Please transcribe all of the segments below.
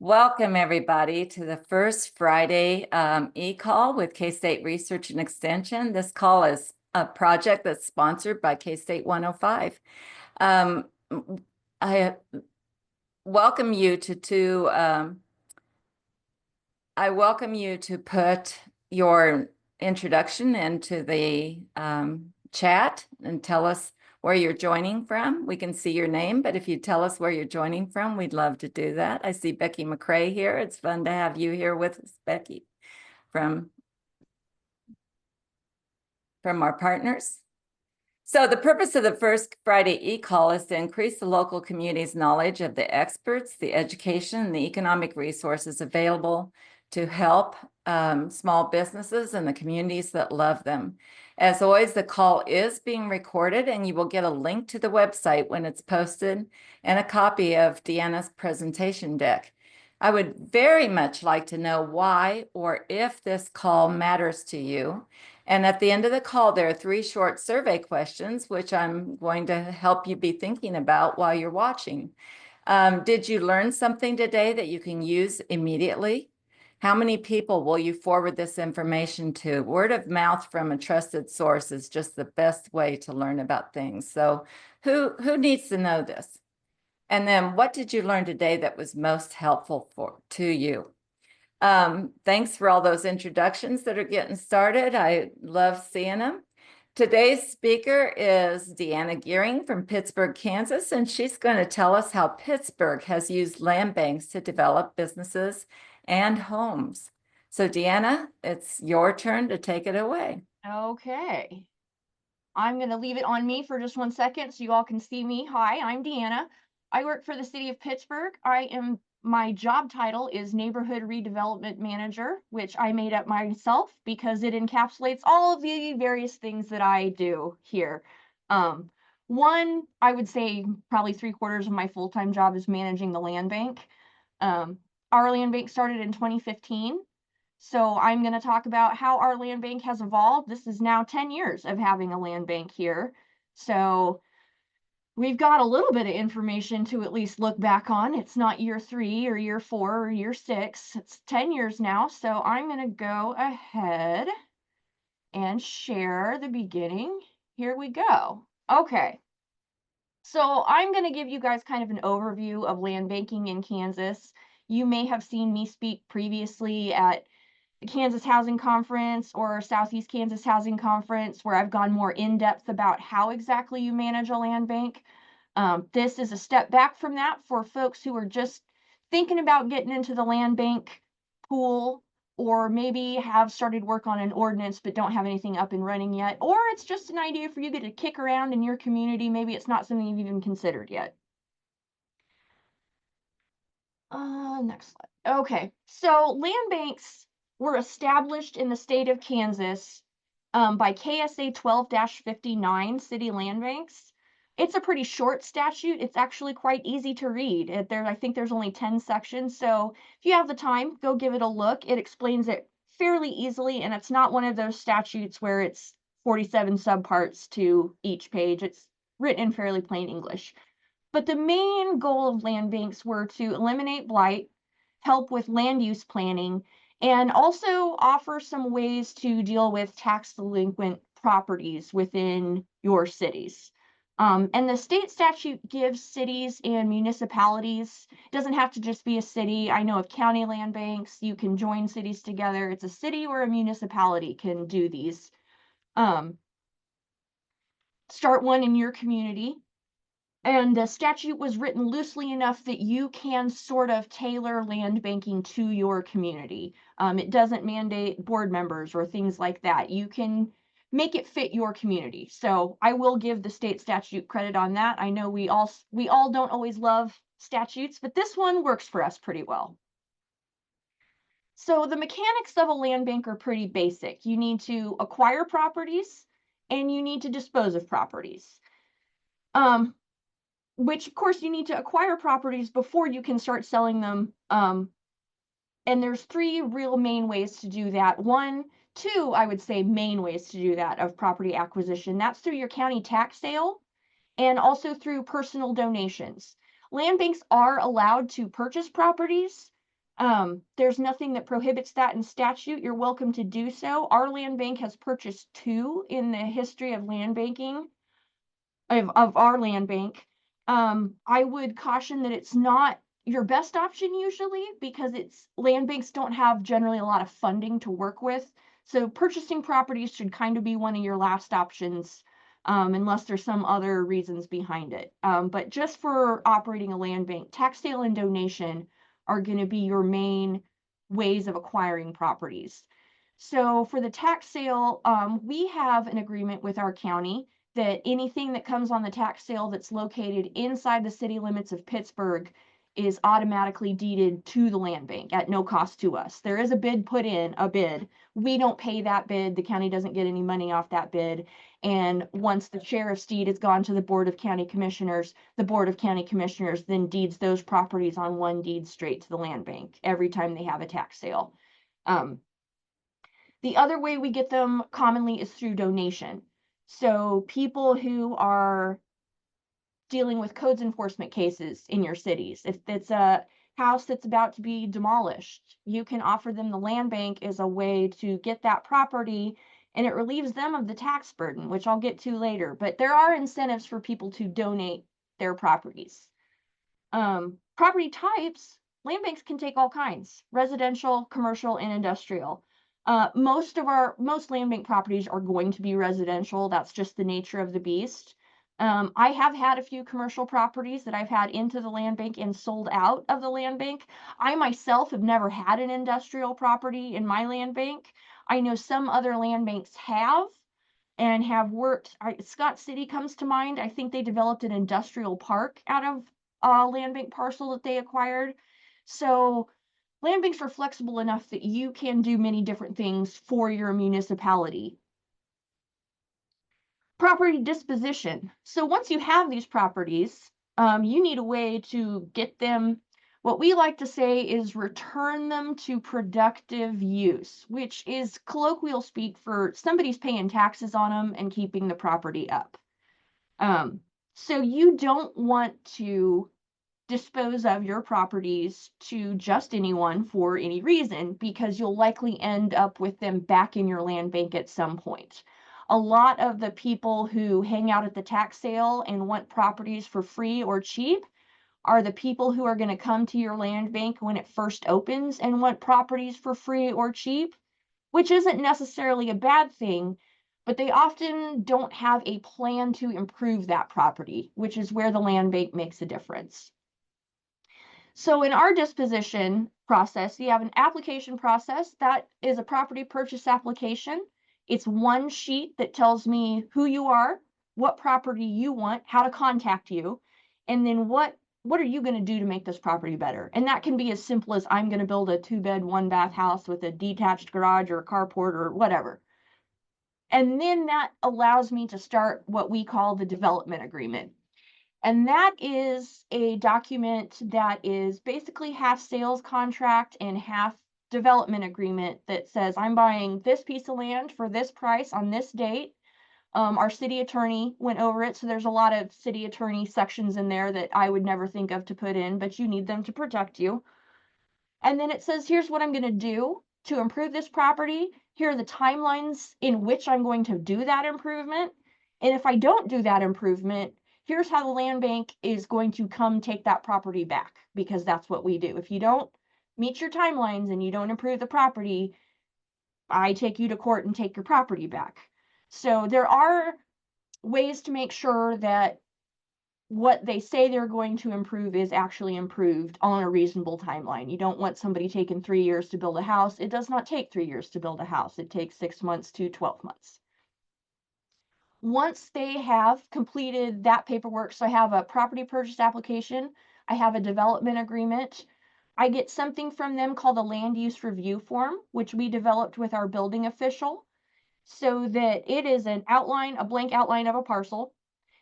Welcome, everybody, to the first Friday e-call with K-State Research and Extension. This call is a project that's sponsored by K-State 105. I welcome you I welcome you to put your introduction into the chat and tell us where you're joining from. We can see your name, but if you tell us where you're joining from, we'd love to do that. I see Becky McCrae here. It's fun to have you here with us, Becky, from our partners. So the purpose of the first Friday e-call is to increase the local community's knowledge of the experts, the education, and the economic resources available to help small businesses and the communities that love them. As always, the call is being recorded, and you will get a link to the website when it's posted and a copy of DeAnna's presentation deck. I would very much like to know why or if this call matters to you. And at the end of the call, there are 3 short survey questions, which I'm going to help you be thinking about while you're watching. Did you learn something today that you can use immediately? How many people will you forward this information to? Word of mouth from a trusted source is just the best way to learn about things. So who needs to know this? And then what did you learn today that was most helpful to you? Thanks for all those introductions that are getting started. I love seeing them. Today's speaker is DeAnna Goering from Pittsburg, Kansas, and she's going to tell us how Pittsburg has used land banks to develop businesses and homes. So DeAnna, it's your turn to take it away. Okay. I'm going to leave it on me for just 1 second so you all can see me. Hi, I'm DeAnna. I work for the city of Pittsburg. My job title is Neighborhood Redevelopment Manager, which I made up myself because it encapsulates all of the various things that I do here. One, I would say probably 3/4 of my full-time job is managing the land bank. Our land bank started in 2015. So I'm going to talk about how our land bank has evolved. This is now 10 years of having a land bank here. So we've got a little bit of information to at least look back on. It's not year 3 or year 4 or year 6. It's 10 years now. So I'm going to go ahead and share the beginning. Here we go. Okay. So I'm going to give you guys kind of an overview of land banking in Kansas. You may have seen me speak previously at the Kansas Housing Conference or Southeast Kansas Housing Conference, where I've gone more in depth about how exactly you manage a land bank. This is a step back from that for folks who are just thinking about getting into the land bank pool, or maybe have started work on an ordinance but don't have anything up and running yet, or it's just an idea for you to kick around in your community. Maybe it's not something you've even considered yet. Next slide. Okay, so land banks were established in the state of Kansas by KSA 12-59 city land banks. It's a pretty short statute. It's actually quite easy to read. I think there's only 10 sections. So if you have the time, go give it a look. It explains it fairly easily, and it's not one of those statutes where it's 47 subparts to each page. It's written in fairly plain English. But the main goal of land banks were to eliminate blight, help with land use planning, and also offer some ways to deal with tax delinquent properties within your cities. And the state statute gives cities and municipalities, it doesn't have to just be a city. I know of county land banks, you can join cities together. It's a city or a municipality can do these. Start one in your community. And the statute was written loosely enough that you can sort of tailor land banking to your community. It doesn't mandate board members or things like that. You can make it fit your community. So I will give the state statute credit on that. I know we all don't always love statutes, but this one works for us pretty well. So the mechanics of a land bank are pretty basic. You need to acquire properties and you need to dispose of properties. Which of course you need to acquire properties before you can start selling them. And there's 3 real main ways to do that. 2, I would say, main ways to do that of property acquisition. That's through your county tax sale and also through personal donations. Land banks are allowed to purchase properties, There's nothing that prohibits that in statute. You're welcome to do so. Our land bank has purchased 2 in the history of land banking, of our land bank. I would caution that it's not your best option usually, because land banks don't have generally a lot of funding to work with. So purchasing properties should kind of be one of your last options, unless there's some other reasons behind it. But just for operating a land bank, tax sale and donation are going to be your main ways of acquiring properties. So for the tax sale, we have an agreement with our county that anything that comes on the tax sale that's located inside the city limits of Pittsburg is automatically deeded to the land bank at no cost to us. There is a bid put in, a bid. We don't pay that bid. The county doesn't get any money off that bid. And once the sheriff's deed has gone to the Board of County Commissioners, the Board of County Commissioners then deeds those properties on one deed straight to the land bank every time they have a tax sale. The other way we get them commonly is through donation. So people who are dealing with codes enforcement cases in your cities, if it's a house that's about to be demolished, you can offer them the land bank as a way to get that property, and it relieves them of the tax burden, which I'll get to later. But there are incentives for people to donate their properties. Property types, land banks can take all kinds: residential, commercial, and industrial. Most land bank properties are going to be residential. That's just the nature of the beast. I have had a few commercial properties that I've had into the land bank and sold out of the land bank. I myself have never had an industrial property in my land bank. I know some other land banks have and have worked. Scott City comes to mind. I think they developed an industrial park out of a land bank parcel that they acquired. So land banks are flexible enough that you can do many different things for your municipality. Property disposition. So once you have these properties, you need a way to get them, what we like to say is return them to productive use, which is colloquial speak for somebody's paying taxes on them and keeping the property up. So you don't want to dispose of your properties to just anyone for any reason, because you'll likely end up with them back in your land bank at some point. A lot of the people who hang out at the tax sale and want properties for free or cheap are the people who are going to come to your land bank when it first opens and want properties for free or cheap, which isn't necessarily a bad thing, but they often don't have a plan to improve that property, which is where the land bank makes a difference. So in our disposition process, you have an application process. That is a property purchase application. It's one sheet that tells me who you are, what property you want, how to contact you, and then what are you going to do to make this property better? And that can be as simple as, I'm going to build a 2-bed, 1-bath house with a detached garage or a carport or whatever. And then that allows me to start what we call the development agreement. And that is a document that is basically half sales contract and half development agreement that says, I'm buying this piece of land for this price on this date. Our city attorney went over it, so there's a lot of city attorney sections in there that I would never think of to put in, but you need them to protect you. And then it says, here's what I'm going to do to improve this property. Here are the timelines in which I'm going to do that improvement. And if I don't do that improvement, here's how the land bank is going to come take that property back, because that's what we do. If you don't meet your timelines and you don't improve the property, I take you to court and take your property back. So there are ways to make sure that what they say they're going to improve is actually improved on a reasonable timeline. You don't want somebody taking 3 years to build a house. It does not take 3 years to build a house. It takes 6 months to 12 months. Once they have completed that paperwork, so I have a property purchase application, I have a development agreement, I get something from them called a land use review form, which we developed with our building official, so that it is an outline, a blank outline of a parcel,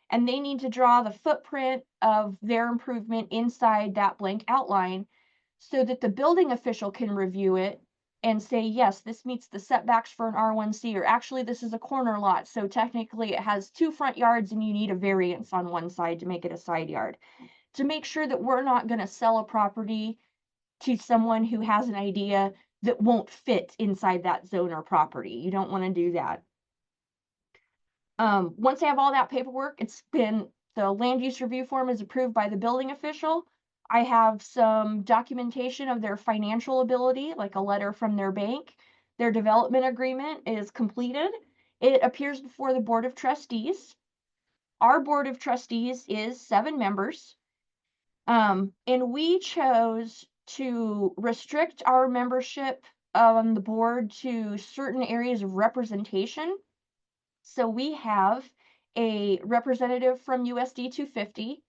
and they need to draw the footprint of their improvement inside that blank outline so that the building official can review it and say, yes, this meets the setbacks for an R1C, or actually this is a corner lot, so technically it has 2 front yards and you need a variance on one side to make it a side yard. To make sure that we're not going to sell a property to someone who has an idea that won't fit inside that zone or property. You don't want to do that. Once I have all that paperwork, the land use review form is approved by the building official. I have some documentation of their financial ability, like a letter from their bank. Their development agreement is completed. It appears before the Board of Trustees. Our Board of Trustees is 7 members. And we chose to restrict our membership on the board to certain areas of representation. So we have a representative from USD 250,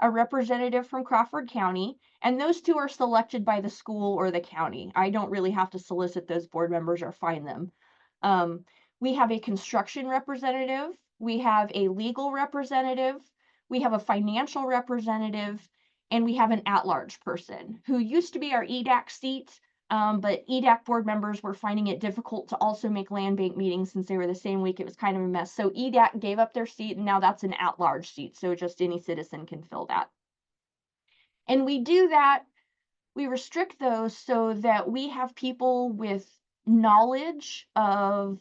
a representative from Crawford County, and those 2 are selected by the school or the county. I don't really have to solicit those board members or find them. We have a construction representative, we have a legal representative, we have a financial representative, and we have an at-large person who used to be our EDAC seat. But EDAC board members were finding it difficult to also make land bank meetings since they were the same week. It was kind of a mess. So EDAC gave up their seat, and now that's an at-large seat. So just any citizen can fill that. And we do that, we restrict those so that we have people with knowledge of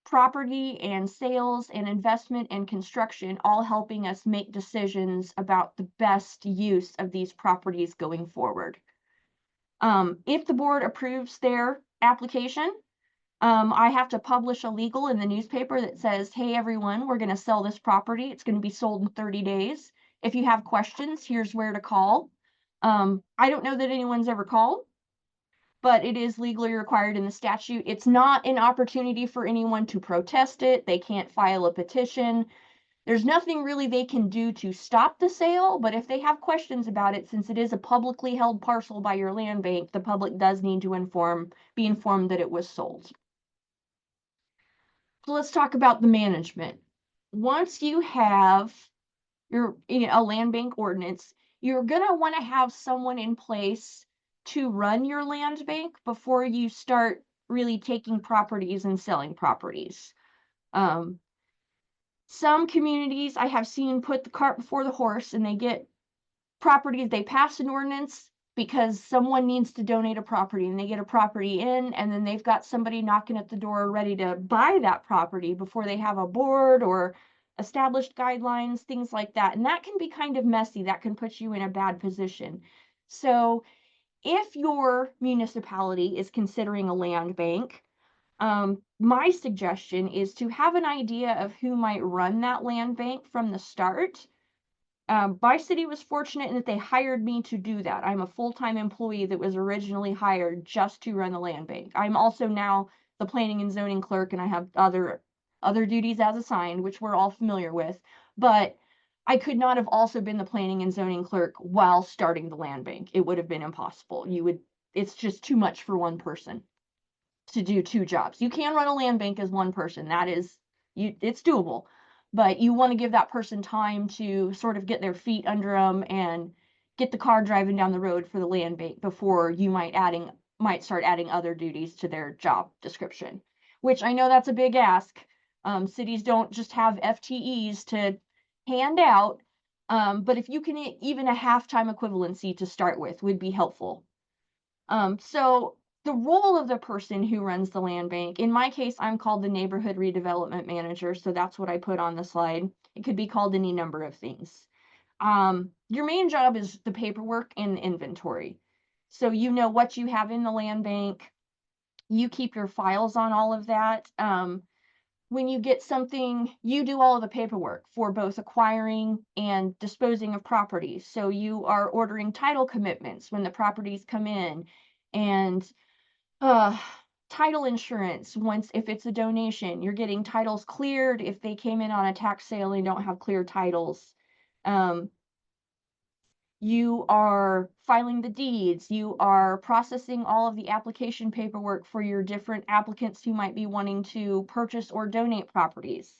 property and sales and investment and construction all helping us make decisions about the best use of these properties going forward. If the board approves their application, I have to publish a legal in the newspaper that says, hey, everyone, we're going to sell this property. It's going to be sold in 30 days. If you have questions, here's where to call. I don't know that anyone's ever called, but it is legally required in the statute. It's not an opportunity for anyone to protest it. They can't file a petition. There's nothing really they can do to stop the sale, but if they have questions about it, since it is a publicly held parcel by your land bank, the public does need to be informed that it was sold. So let's talk about the management. Once you have a land bank ordinance, you're gonna want to have someone in place to run your land bank before you start really taking properties and selling properties. Some communities I have seen put the cart before the horse, and they get properties, they pass an ordinance because someone needs to donate a property, and they get a property in, and then they've got somebody knocking at the door ready to buy that property before they have a board or established guidelines, things like that. And that can be kind of messy. That can put you in a bad position. So if your municipality is considering a land bank, my suggestion is to have an idea of who might run that land bank from the start. My city was fortunate in that they hired me to do that. I'm a full-time employee that was originally hired just to run the land bank. I'm also now the planning and zoning clerk, and I have other duties as assigned, which we're all familiar with. But I could not have also been the planning and zoning clerk while starting the land bank. It would have been impossible. It's just too much for one person to do 2 jobs. You can run a land bank as one person. It's doable, but you want to give that person time to sort of get their feet under them and get the car driving down the road for the land bank before you might start adding other duties to their job description, which I know that's a big ask. Cities don't just have FTEs to hand out, but if you can even a half-time equivalency to start with would be helpful. So the role of the person who runs the land bank, in my case, I'm called the neighborhood redevelopment manager, so that's what I put on the slide. It could be called any number of things. Your main job is the paperwork and inventory. So you know what you have in the land bank. You keep your files on all of that. When you get something, you do all of the paperwork for both acquiring and disposing of properties. So you are ordering title commitments when the properties come in, and title insurance if it's a donation. You're getting titles cleared if they came in on a tax sale and don't have clear titles. You are filing the deeds. You are processing all of the application paperwork for your different applicants who might be wanting to purchase or donate properties.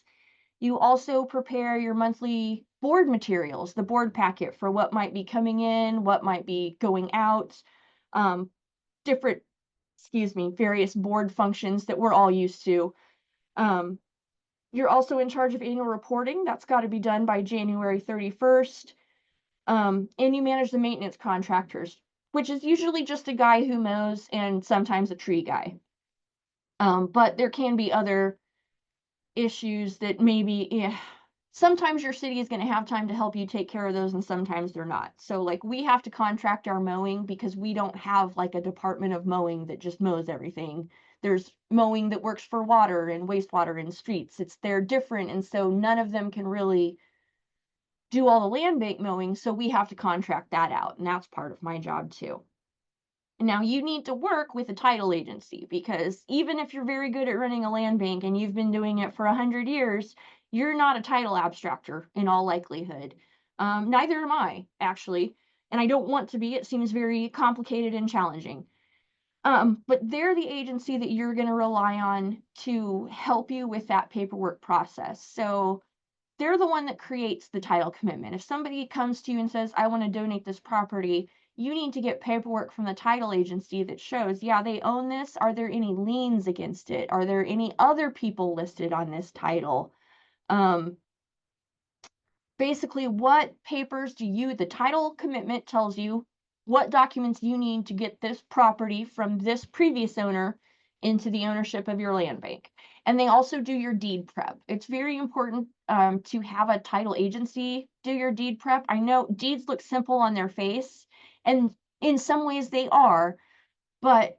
You also prepare your monthly board materials, the board packet for what might be coming in, what might be going out, various board functions that we're all used to. You're also in charge of annual reporting. That's got to be done by January 31st. And you manage the maintenance contractors, which is usually just a guy who mows and sometimes a tree guy. But there can be other issues that maybe, sometimes your city is going to have time to help you take care of those and sometimes they're not. So like we have to contract our mowing because we don't have like a department of mowing that just mows everything. There's mowing that works for water and wastewater and streets. They're different, and so none of them can really do all the land bank mowing, so we have to contract that out, and that's part of my job too. Now you need to work with a title agency because even if you're very good at running a land bank and you've been doing it for 100 years, you're not a title abstractor in all likelihood. Neither am I, actually, and I don't want to be. It seems very complicated and challenging. But they're the agency that you're going to rely on to help you with that paperwork process. So they're the one that creates the title commitment. If somebody comes to you and says, I want to donate this property, you need to get paperwork from the title agency that shows, yeah, they own this. Are there any liens against it? Are there any other people listed on this title? Basically, what papers the title commitment tells you what documents you need to get this property from this previous owner into the ownership of your land bank. And they also do your deed prep. It's very important to have a title agency do your deed prep. I know deeds look simple on their face, and in some ways they are, but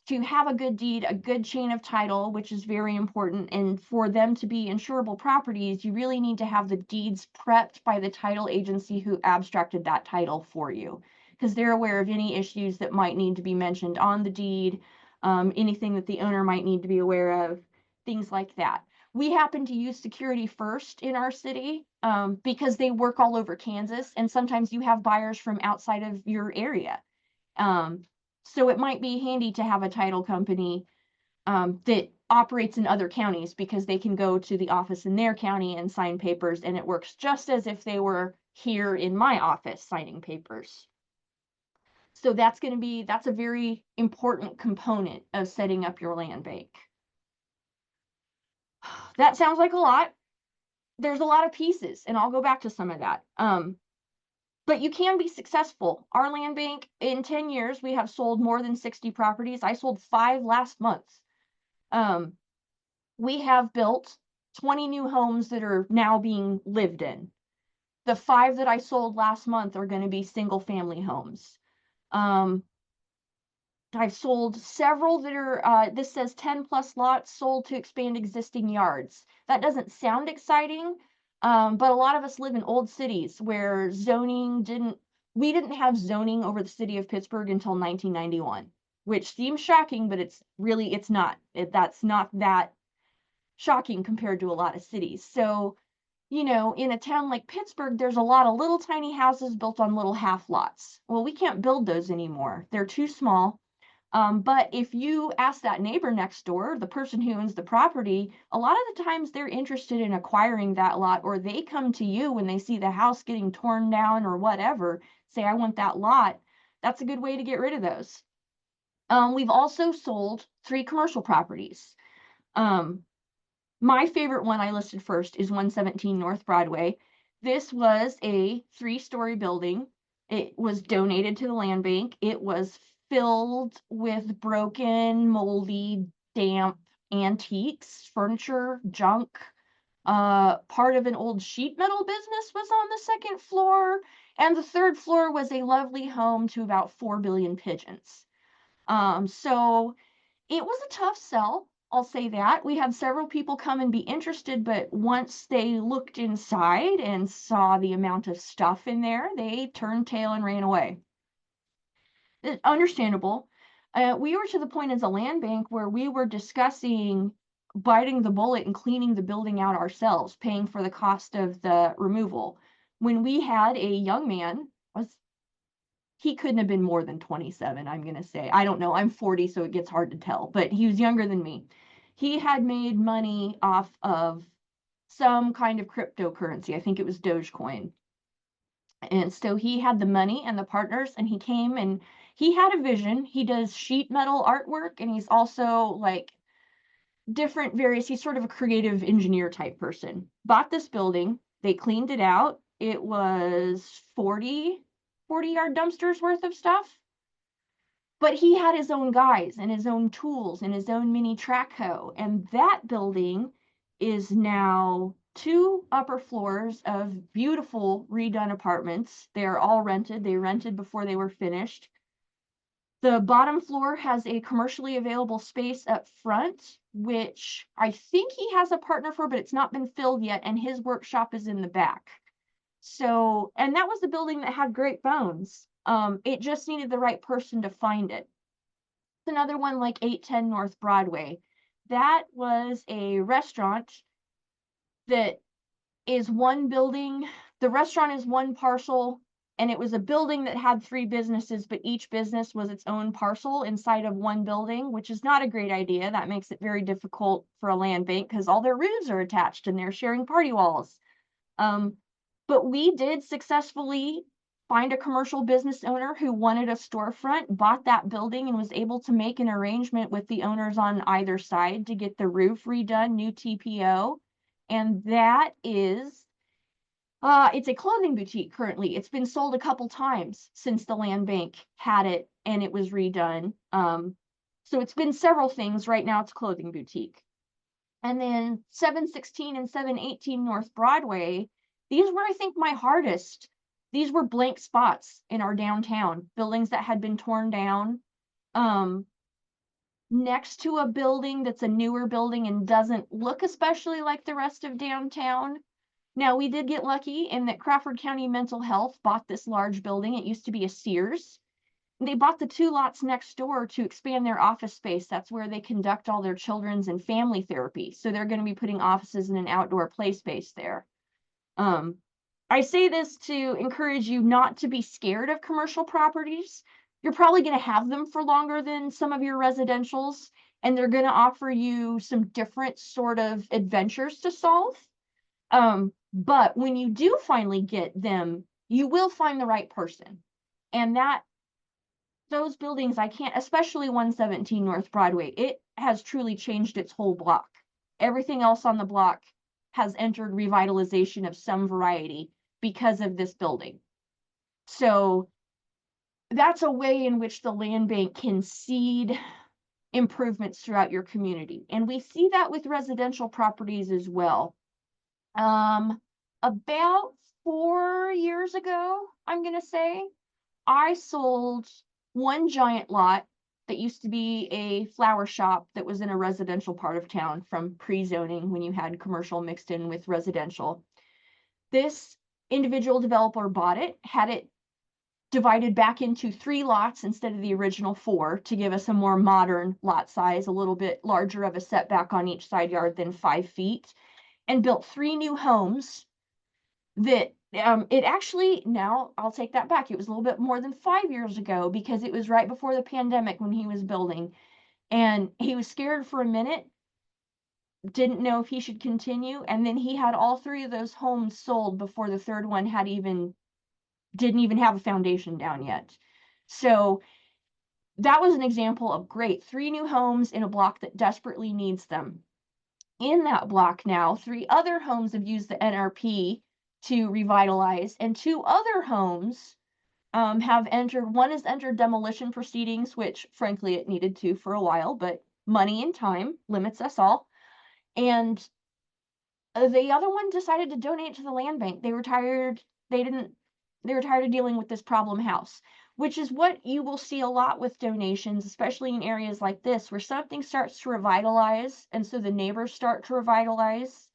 to have a good deed, a good chain of title, which is very important, and for them to be insurable properties, you really need to have the deeds prepped by the title agency who abstracted that title for you, because they're aware of any issues that might need to be mentioned on the deed, anything that the owner might need to be aware of, things like that. We happen to use Security First in our city because they work all over Kansas, and sometimes you have buyers from outside of your area. So it might be handy to have a title company that operates in other counties because they can go to the office in their county and sign papers, and it works just as if they were here in my office signing papers. So that's a very important component of setting up your land bank. That sounds like a lot. There's a lot of pieces, and I'll go back to some of that. But you can be successful. Our land bank, in 10 years, we have sold more than 60 properties. I sold 5 last month. We have built 20 new homes that are now being lived in. The 5 that I sold last month are going to be single family homes. I've sold several that are, this says 10 plus lots sold to expand existing yards. That doesn't sound exciting, but a lot of us live in old cities where we didn't have zoning over the city of Pittsburgh until 1991, which seems shocking, but it's not. That's not that shocking compared to a lot of cities. So, in a town like Pittsburgh, there's a lot of little tiny houses built on little half lots. Well, we can't build those anymore. They're too small. But if you ask that neighbor next door, the person who owns the property, a lot of the times they're interested in acquiring that lot, or they come to you when they see the house getting torn down or whatever, say, I want that lot. That's a good way to get rid of those. We've also sold 3 commercial properties. My favorite one I listed first is 117 North Broadway. This was a 3-story building. It was donated to the land bank. It was filled with broken, moldy, damp antiques, furniture, junk. Part of an old sheet metal business was on the 2nd floor, and the 3rd floor was a lovely home to about 4 billion pigeons. So it was a tough sell, I'll say that. We had several people come and be interested, but once they looked inside and saw the amount of stuff in there, they turned tail and ran away. Understandable. We were to the point as a land bank where we were discussing biting the bullet and cleaning the building out ourselves, paying for the cost of the removal. When we had a young man, he couldn't have been more than 27, I'm going to say. I don't know. I'm 40, so it gets hard to tell, but he was younger than me. He had made money off of some kind of cryptocurrency. I think it was Dogecoin. And so he had the money and the partners, and he came and he had a vision. He does sheet metal artwork, and he's also like he's sort of a creative engineer type person. Bought this building. They cleaned it out. It was 40-yard dumpsters worth of stuff. But he had his own guys and his own tools and his own mini track hoe. And that building is now 2 upper floors of beautiful redone apartments. They're all rented. They rented before they were finished. The bottom floor has a commercially available space up front, which I think he has a partner for, but it's not been filled yet. And his workshop is in the back. So, and that was the building that had great bones. It just needed the right person to find it. Another one like 810 North Broadway. That was a restaurant that is one building. The restaurant is one parcel, and it was a building that had 3 businesses, but each business was its own parcel inside of one building, which is not a great idea. That makes it very difficult for a land bank because all their roofs are attached and they're sharing party walls. But we did successfully find a commercial business owner who wanted a storefront, bought that building, and was able to make an arrangement with the owners on either side to get the roof redone, new TPO. And that is, it's a clothing boutique currently. It's been sold a couple times since the land bank had it and it was redone. So it's been several things. Right now it's a clothing boutique. And then 716 and 718 North Broadway, these were, I think, my hardest. These were blank spots in our downtown, buildings that had been torn down. Next to a building that's a newer building and doesn't look especially like the rest of downtown. Now, we did get lucky in that Crawford County Mental Health bought this large building. It used to be a Sears. They bought the 2 lots next door to expand their office space. That's where they conduct all their children's and family therapy. So they're going to be putting offices in an outdoor play space there. I say this to encourage you not to be scared of commercial properties. You're probably going to have them for longer than some of your residentials, and they're going to offer you some different sort of adventures to solve. But when you do finally get them, you will find the right person. And those buildings, I can't, especially 117 North Broadway, it has truly changed its whole block. Everything else on the block has entered revitalization of some variety because of this building. So that's a way in which the land bank can seed improvements throughout your community. And we see that with residential properties as well. About 4 years ago, I'm going to say, I sold one giant lot that used to be a flower shop that was in a residential part of town from pre-zoning when you had commercial mixed in with residential. This individual developer bought it, had it divided back into 3 lots instead of the original 4 to give us a more modern lot size, a little bit larger of a setback on each side yard than 5 feet, and built 3 new homes that it actually, now I'll take that back. It was a little bit more than 5 years ago because it was right before the pandemic when he was building, and he was scared for a minute, didn't know if he should continue. And then he had all 3 of those homes sold before the 3rd one didn't even have a foundation down yet. So that was an example of great 3 new homes in a block that desperately needs them. In that block now, 3 other homes have used the NRP to revitalize, and 2 other homes have entered. One has entered demolition proceedings, which frankly it needed to for a while, but money and time limits us all. And the other one decided to donate to the land bank. They were tired. They were tired of dealing with this problem house, which is what you will see a lot with donations, especially in areas like this, where something starts to revitalize, and so the neighbors start to revitalize.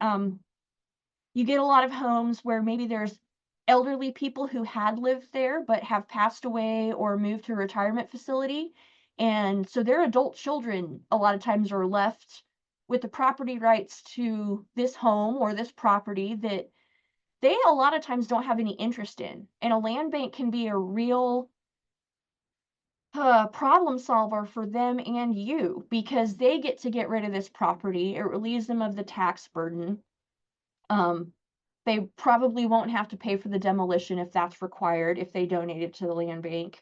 You get a lot of homes where maybe there's elderly people who had lived there but have passed away or moved to a retirement facility. And so their adult children a lot of times are left with the property rights to this home or this property that they a lot of times don't have any interest in. And a land bank can be a real problem solver for them and you, because they get to get rid of this property. It relieves them of the tax burden. They probably won't have to pay for the demolition if that's required, if they donate it to the land bank.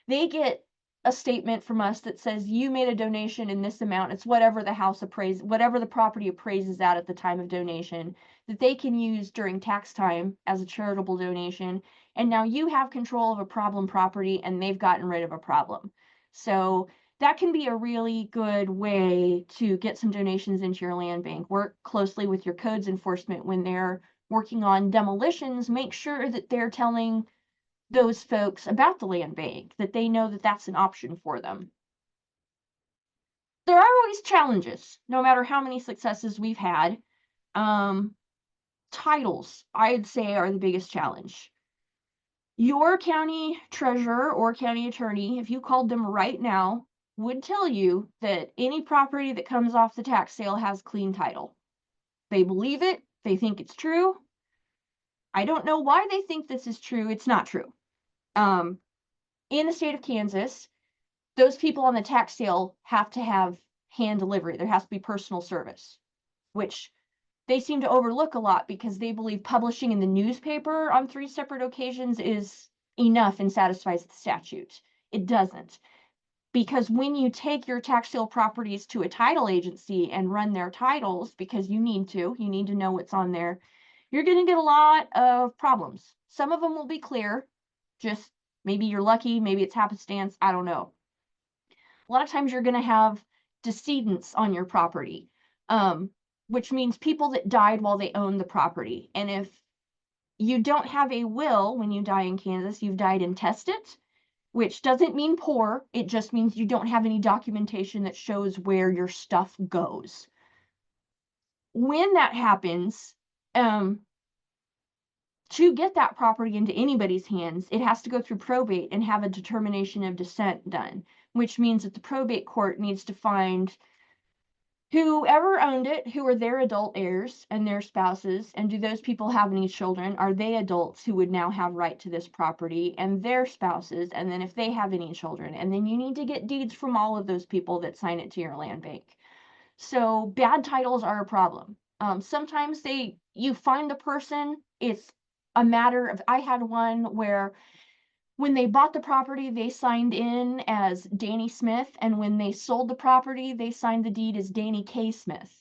They get a statement from us that says you made a donation in this amount. It's whatever the house appraised, whatever the property appraises at the time of donation, that they can use during tax time as a charitable donation. And now you have control of a problem property and they've gotten rid of a problem. So that can be a really good way to get some donations into your land bank. Work closely with your codes enforcement when they're working on demolitions. Make sure that they're telling those folks about the land bank, that they know that that's an option for them. There are always challenges, no matter how many successes we've had. Titles, I'd say, are the biggest challenge. Your county treasurer or county attorney, if you called them right now, would tell you that any property that comes off the tax sale has clean title. They believe it. They think it's true. I don't know why they think this is true. It's not true. In the state of Kansas, those people on the tax sale have to have hand delivery. There has to be personal service, which they seem to overlook a lot because they believe publishing in the newspaper on 3 separate occasions is enough and satisfies the statute. It doesn't. Because when you take your tax sale properties to a title agency and run their titles, because you need to know what's on there, you're going to get a lot of problems. Some of them will be clear, just maybe you're lucky, maybe it's happenstance, I don't know. A lot of times you're going to have decedents on your property, which means people that died while they owned the property. And if you don't have a will when you die in Kansas, you've died intestate, which doesn't mean poor. It just means you don't have any documentation that shows where your stuff goes. When that happens, to get that property into anybody's hands, it has to go through probate and have a determination of descent done, which means that the probate court needs to find whoever owned it, who are their adult heirs and their spouses, and do those people have any children? Are they adults who would now have right to this property, and their spouses, and then if they have any children, and then you need to get deeds from all of those people that sign it to your land bank. So bad titles are a problem. Sometimes you find the person, it's a matter of, I had one where when they bought the property, they signed in as Danny Smith, and when they sold the property, they signed the deed as Danny K. Smith.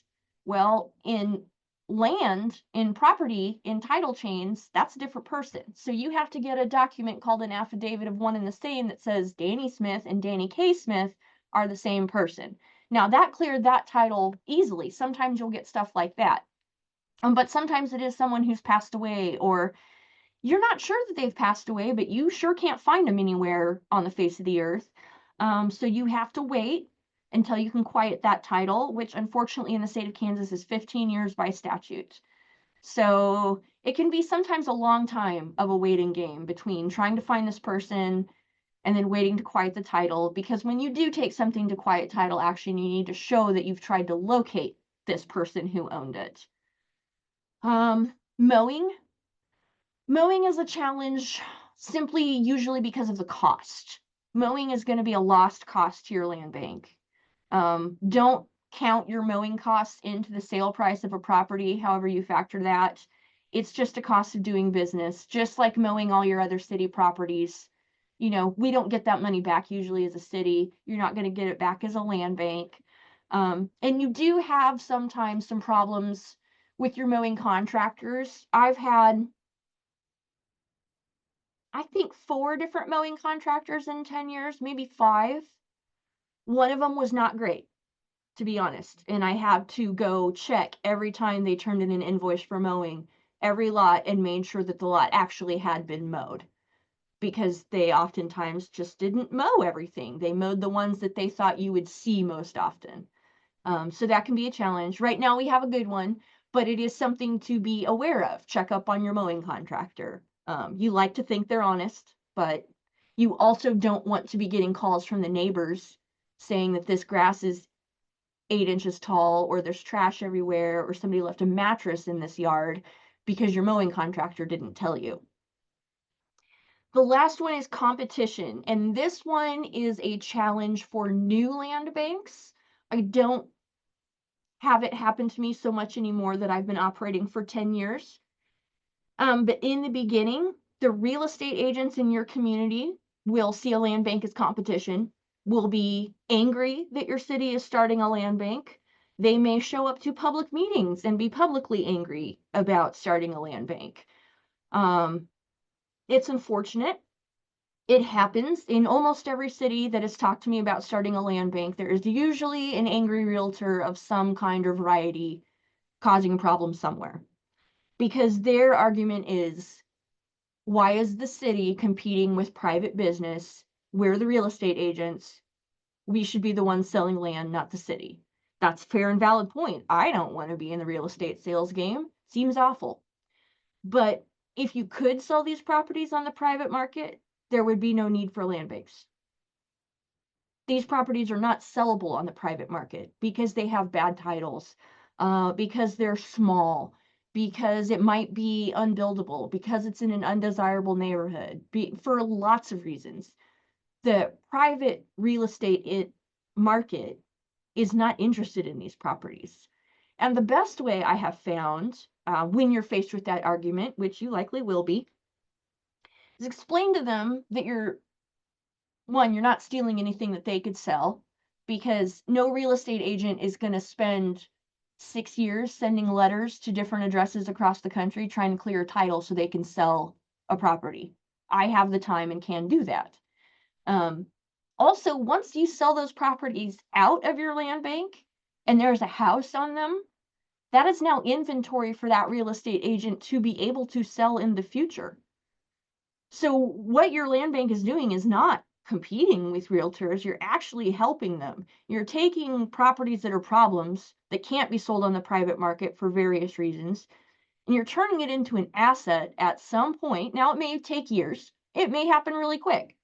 Well, in land, in property, in title chains, that's a different person. So you have to get a document called an affidavit of one and the same that says Danny Smith and Danny K. Smith are the same person. Now that cleared that title easily. Sometimes you'll get stuff like that. But sometimes it is someone who's passed away, or you're not sure that they've passed away, but you sure can't find them anywhere on the face of the earth. So you have to wait until you can quiet that title, which unfortunately in the state of Kansas is 15 years by statute. So it can be sometimes a long time of a waiting game between trying to find this person and then waiting to quiet the title, because when you do take something to quiet title action, you need to show that you've tried to locate this person who owned it. Mowing is a challenge simply usually because of the cost. Mowing is going to be a lost cost to your land bank. Don't count your mowing costs into the sale price of a property, however you factor that. It's just a cost of doing business, just like mowing all your other city properties. You know, we don't get that money back usually as a city. You're not going to get it back as a land bank. And you do have sometimes some problems with your mowing contractors. I've had, I think, 4 different mowing contractors in 10 years, maybe 5. One of them was not great, to be honest. And I had to go check every time they turned in an invoice for mowing every lot and made sure that the lot actually had been mowed, because they oftentimes just didn't mow everything. They mowed the ones that they thought you would see most often. So that can be a challenge. Right now we have a good one, but it is something to be aware of. Check up on your mowing contractor. You like to think they're honest, but you also don't want to be getting calls from the neighbors saying that this grass is 8 inches tall, or there's trash everywhere, or somebody left a mattress in this yard because your mowing contractor didn't tell you. The last one is competition, and this one is a challenge for new land banks. I don't have it happen to me so much anymore that I've been operating for 10 years. But in the beginning, the real estate agents in your community will see a land bank as competition, will be angry that your city is starting a land bank. They may show up to public meetings and be publicly angry about starting a land bank. It's unfortunate. It happens in almost every city that has talked to me about starting a land bank. There is usually an angry realtor of some kind or variety causing a problem somewhere. Because their argument is, why is the city competing with private business? We're the real estate agents. We should be the ones selling land, not the city. That's a fair and valid point. I don't want to be in the real estate sales game. Seems awful. But if you could sell these properties on the private market, there would be no need for land banks. These properties are not sellable on the private market because they have bad titles, because they're small, because it might be unbuildable, because it's in an undesirable neighborhood, for lots of reasons. The private real estate market is not interested in these properties. And the best way I have found, when you're faced with that argument, which you likely will be, is explain to them that you're not stealing anything that they could sell, because no real estate agent is going to spend 6 years sending letters to different addresses across the country trying to clear a title so they can sell a property. I have the time and can do that. Also, once you sell those properties out of your land bank and there's a house on them, that is now inventory for that real estate agent to be able to sell in the future. So what your land bank is doing is not competing with realtors, you're actually helping them. You're taking properties that are problems that can't be sold on the private market for various reasons, and you're turning it into an asset at some point. Now, it may take years, it may happen really quick,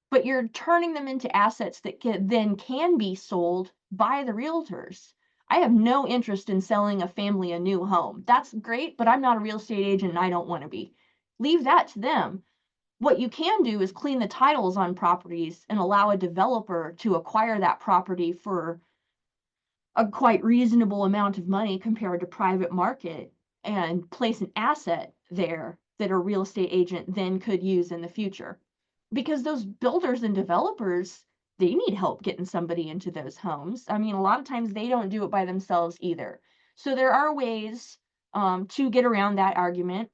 but you're turning them into assets that then can be sold by the realtors. I have no interest in selling a family a new home. That's great, but I'm not a real estate agent and I don't want to be. Leave that to them. What you can do is clean the titles on properties and allow a developer to acquire that property for a quite reasonable amount of money compared to private market, and place an asset there that a real estate agent then could use in the future. Because those builders and developers, they need help getting somebody into those homes. I mean, a lot of times they don't do it by themselves either. So there are ways to get around that argument.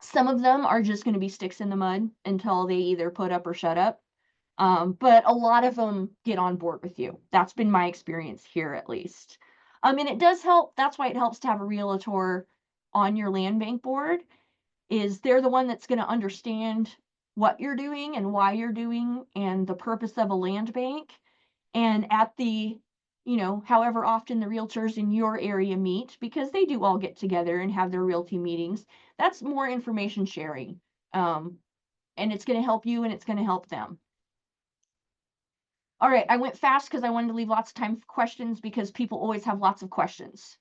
Some of them are just going to be sticks in the mud until they either put up or shut up. But a lot of them get on board with you. That's been my experience here, at least. And it does help. That's why it helps to have a realtor on your land bank board, is they're the one that's going to understand what you're doing and why you're doing and the purpose of a land bank. And at the, however often the realtors in your area meet, because they do all get together and have their realty meetings, that's more information sharing. And it's going to help you and it's going to help them. All right, I went fast because I wanted to leave lots of time for questions, because people always have lots of questions.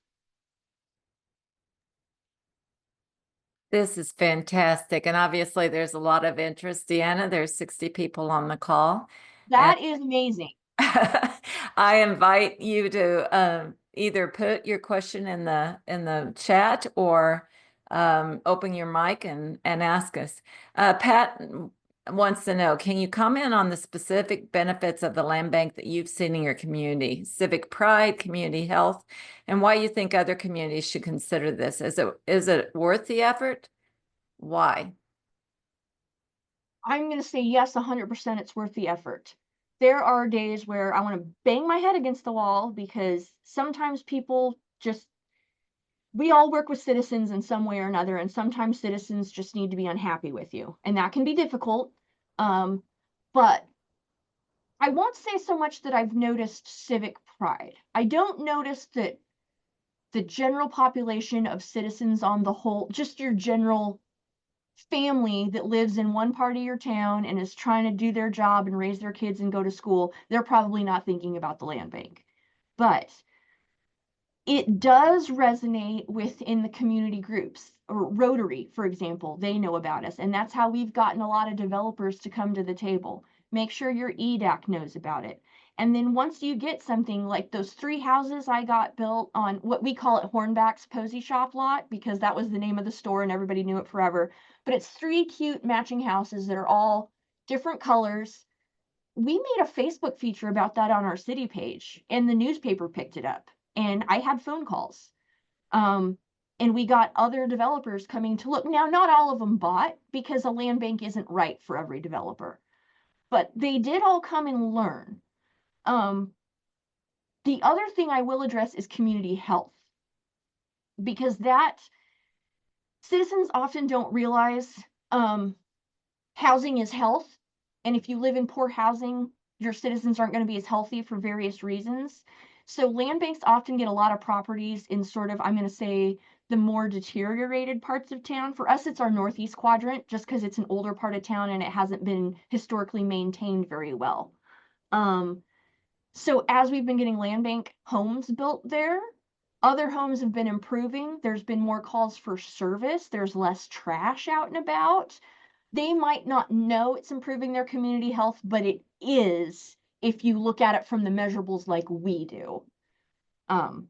This is fantastic. And obviously there's a lot of interest, DeAnna. There's 60 people on the call. That is amazing. I invite you to either put your question in the chat or open your mic and ask us. Pat wants to know, can you comment on the specific benefits of the land bank that you've seen in your community, civic pride, community health, and why you think other communities should consider this? Is it worth the effort? Why? I'm going to say yes, 100% it's worth the effort. There are days where I want to bang my head against the wall, because sometimes people we all work with citizens in some way or another, and sometimes citizens just need to be unhappy with you, and that can be difficult. But I won't say so much that I've noticed civic pride. I don't notice that the general population of citizens on the whole, just your general family that lives in one part of your town and is trying to do their job and raise their kids and go to school, they're probably not thinking about the land bank. But it does resonate within the community groups, or Rotary, for example. They know about us, and that's how we've gotten a lot of developers to come to the table. Make sure your EDAC knows about it. And then once you get something like those 3 houses I got built on what we call it Hornback's Posy Shop lot, because that was the name of the store and everybody knew it forever. But it's 3 cute matching houses that are all different colors. We made a Facebook feature about that on our city page, and the newspaper picked it up, and I had phone calls. And we got other developers coming to look. Now, not all of them bought, because a land bank isn't right for every developer. but they did all come and learn. The other thing I will address is community health, because that citizens often don't realize housing is health. And if you live in poor housing, your citizens aren't going to be as healthy for various reasons. So land banks often get a lot of properties in sort of, I'm going to say, the more deteriorated parts of town. For us, it's our northeast quadrant, just because it's an older part of town and it hasn't been historically maintained very well. So as we've been getting land bank homes built there, other homes have been improving. There's been more calls for service. There's less trash out and about. They might not know it's improving their community health, but it is if you look at it from the measurables like we do. Well,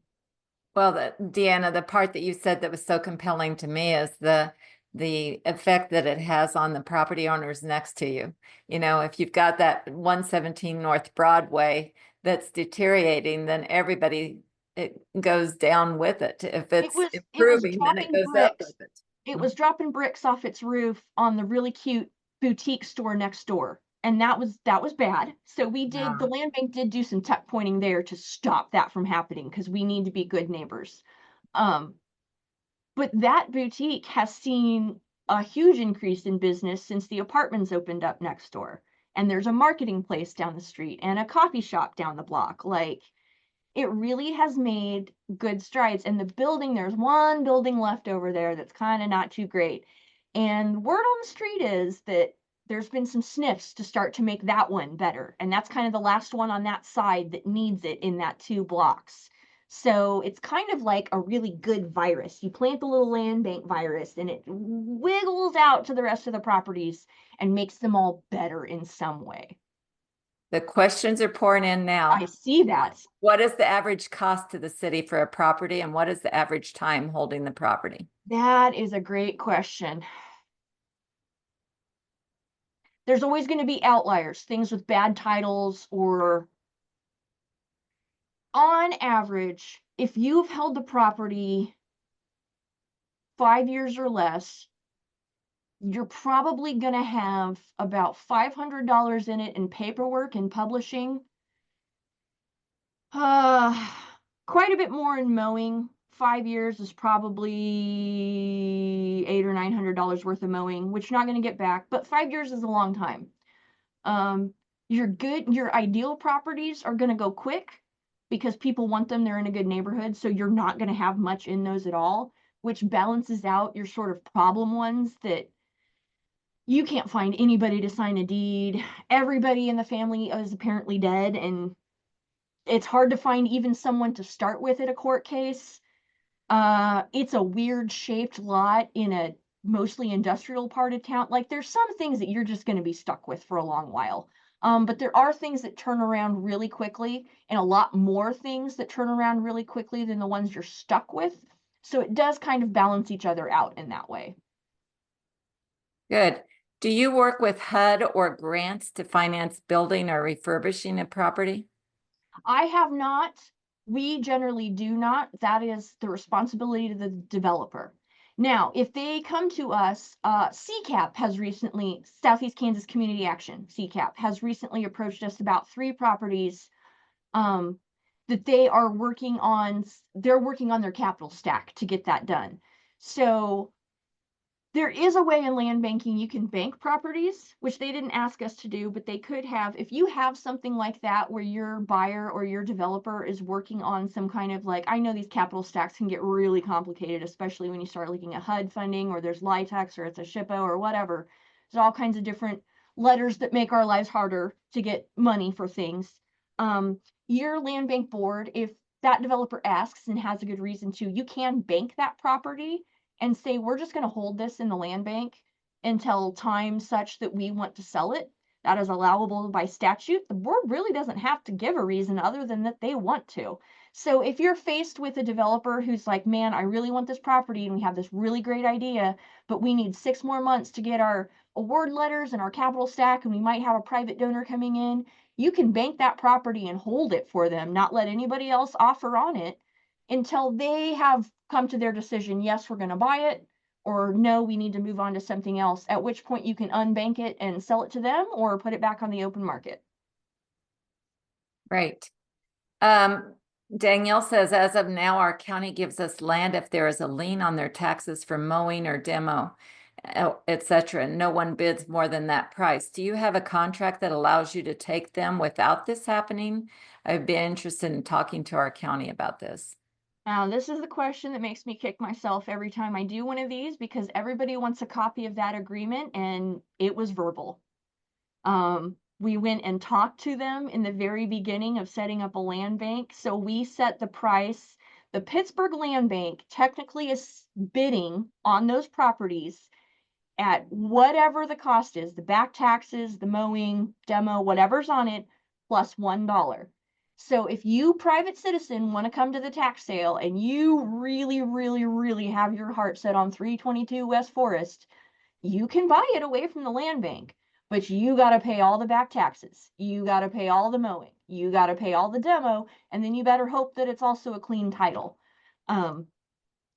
DeAnna, the part that you said that was so compelling to me is the effect that it has on the property owners next to you. You know, if you've got that 117 North Broadway that's deteriorating, then everybody, it goes down with it. If it's improving, then it goes up with it. It was dropping bricks off its roof on the really cute boutique store next door. And that was bad. So we did, the land bank did do some tuck pointing there to stop that from happening, because we need to be good neighbors. But that boutique has seen a huge increase in business since the apartments opened up next door. And there's a marketing place down the street and a coffee shop down the block. Like, it really has made good strides. And the building, there's one building left over there that's kind of not too great. And word on the street is that there's been some sniffs to start to make that one better. And that's kind of the last one on that side that needs it in that 2 blocks. So it's kind of like a really good virus. You plant the little land bank virus and it wiggles out to the rest of the properties and makes them all better in some way. The questions are pouring in now. I see that. What is the average cost to the city for a property, and what is the average time holding the property? That is a great question. There's always going to be outliers, things with bad titles, or on average, if you've held the property 5 years or less, you're probably going to have about $500 in it in paperwork and publishing. Quite a bit more in mowing. 5 years is probably $800 or $900 worth of mowing, which you're not going to get back, but 5 years is a long time. Your ideal properties are going to go quick because people want them, they're in a good neighborhood, so you're not going to have much in those at all, which balances out your sort of problem ones that you can't find anybody to sign a deed. Everybody in the family is apparently dead, and it's hard to find even someone to start with at a court case. It's a weird shaped lot in a mostly industrial part of town. Like, there's some things that you're just going to be stuck with for a long while. But there are things that turn around really quickly, and a lot more things that turn around really quickly than the ones you're stuck with. So it does kind of balance each other out in that way. Good. Do you work with HUD or grants to finance building or refurbishing a property? I have not. We generally do not. That is the responsibility of the developer. Now, if they come to us, CCAP has recently, Southeast Kansas Community Action, CCAP, has recently approached us about 3 properties that they are working on. They're working on their capital stack to get that done. So there is a way in land banking you can bank properties, which they didn't ask us to do, but they could have. If you have something like that where your buyer or your developer is working on some kind of, like, I know these capital stacks can get really complicated, especially when you start looking at HUD funding, or there's LIHTC, or it's a SHPO or whatever. There's all kinds of different letters that make our lives harder to get money for things. Your land bank board, if that developer asks and has a good reason to, you can bank that property and say, we're just going to hold this in the land bank until time such that we want to sell it. That is allowable by statute. The board really doesn't have to give a reason other than that they want to. So if you're faced with a developer who's like, man, I really want this property and we have this really great idea, but we need 6 more months to get our award letters and our capital stack, and we might have a private donor coming in, you can bank that property and hold it for them, not let anybody else offer on it until they have come to their decision. Yes, we're going to buy it. or no, we need to move on to something else, at which point you can unbank it and sell it to them or put it back on the open market. Right. Danielle says, as of now, our county gives us land if there is a lien on their taxes for mowing or demo, etc. No one bids more than that price. Do you have a contract that allows you to take them without this happening? I'd be interested in talking to our county about this. Now, this is the question that makes me kick myself every time I do one of these, because everybody wants a copy of that agreement and it was verbal. We went and talked to them in the very beginning of setting up a land bank. So we set the price. The Pittsburg Land Bank technically is bidding on those properties at whatever the cost is, the back taxes, the mowing, demo, whatever's on it, plus $1. So if you, private citizen, want to come to the tax sale and you really, really, really have your heart set on 322 West Forest, you can buy it away from the land bank, but you got to pay all the back taxes. You got to pay all the mowing. You got to pay all the demo, and then you better hope that it's also a clean title.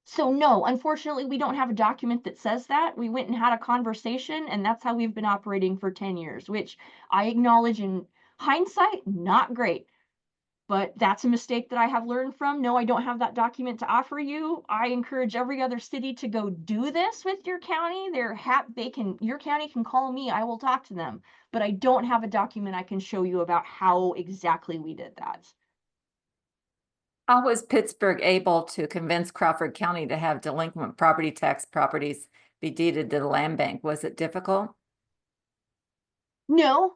So no, unfortunately, we don't have a document that says that. We went and had a conversation, and that's how we've been operating for 10 years, which I acknowledge in hindsight, not great. But that's a mistake that I have learned from. No, I don't have that document to offer you. I encourage every other city to go do this with your county. Your county can call me, I will talk to them. But I don't have a document I can show you about how exactly we did that. How was Pittsburgh able to convince Crawford County to have delinquent property tax properties be deeded to the land bank? Was it difficult? No,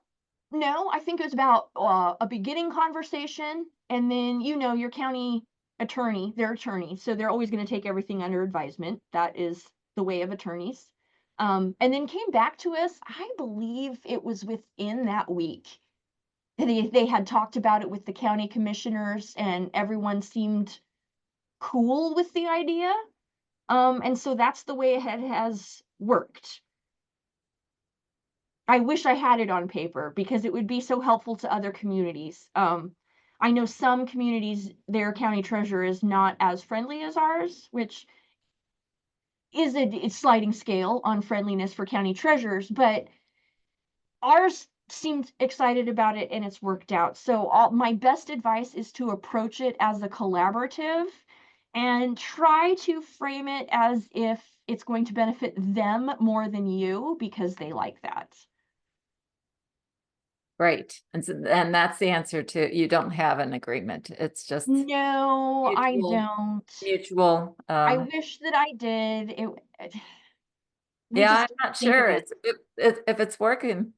no, I think it was about a beginning conversation, and then your county attorney, their attorney, so they're always going to take everything under advisement. That is the way of attorneys. And then came back to us. I believe it was within that week. They had talked about it with the county commissioners, and everyone seemed cool with the idea. And so that's the way it has worked. I wish I had it on paper because it would be so helpful to other communities. I know some communities, their county treasurer is not as friendly as ours, which is a sliding scale on friendliness for county treasurers, but ours seemed excited about it and it's worked out. So my best advice is to approach it as a collaborative and try to frame it as if it's going to benefit them more than you because they like that. Right. And that's the answer to, you don't have an agreement. It's just No, I mutual, don't. mutual. I wish that I did. We Yeah, just I'm not think of sure it. if it's working.